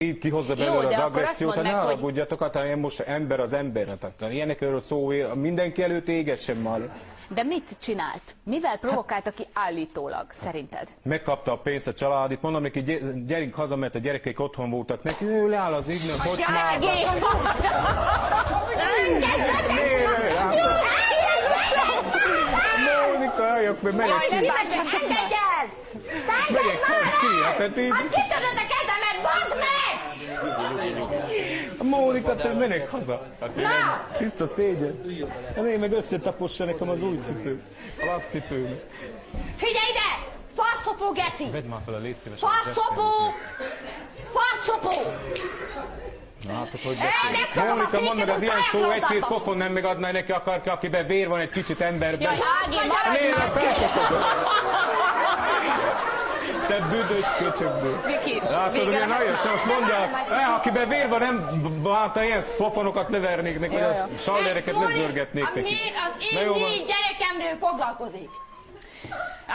Így kihozza belőle az agressziót, ne haragudjatok, hát én most ember az emberre. Ilyenekről szó, mindenki előtt égessen már. De mit csinált? Mivel provokálta ki állítólag, szerinted? Megkapta a pénzt a családit, mondom neki, gyerünk haza, mert a gyerekeik otthon voltak neki, ő leáll az ügynök, hogy már... Mónika, eljökk, mert megyek ki. Engedj el! Megyek ki, hát így... Hát kitöröd a kezemet, bazd meg! Mónika, te menek haza. Hát tiszta szégyen. Hát én meg összetapossa nekem az új cipőt, a lakcipőm. Figyelj ide! Faszopó, geci! Vedd már fel a légy szíves. Faszopó! Faszopó! Látok, hogy beszél. Mónika, mondd meg, az ilyen szó, egy-két pofon nem megadná neki, akiben vér van egy kicsit emberben. Jaj, Ági, maradj már! Te büdös köcsögdő. Viki, látod, hogy nagyon azt mondják, akiben vér van, nem bánta ilyen pofonokat levernék neki, vagy a sallereket lezörgetnék neki. Az én 4 gyerekemről foglalkozik.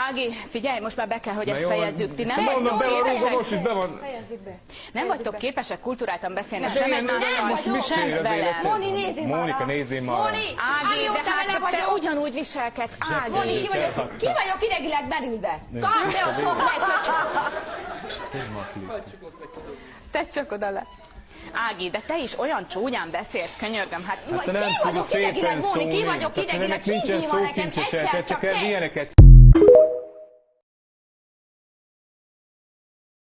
Ági, figyelj, most már be kell, hogy ezt fejezzük. Ti nem mondom, be van rúgva, most is be van. Nem vagytok képesek kulturáltan beszélni, De sem én egymással, most mit sem ér az velem. életed? Moni, nézzél már! Mónika, nézzél már! Moni, Ági, de hát te ugyanúgy viselkedsz. Ági. Moni, ki vagyok idegileg merülve. Te a szok Te csak oda le. Ági, de te is olyan csúnyán beszélsz, könyörgöm, hát... Hát te nem tudod szépen szólni. Ki vagyok idegileg, Ennek nincsen hívni van nekem, szókincse se, egyszer te csak te. ilyeneket...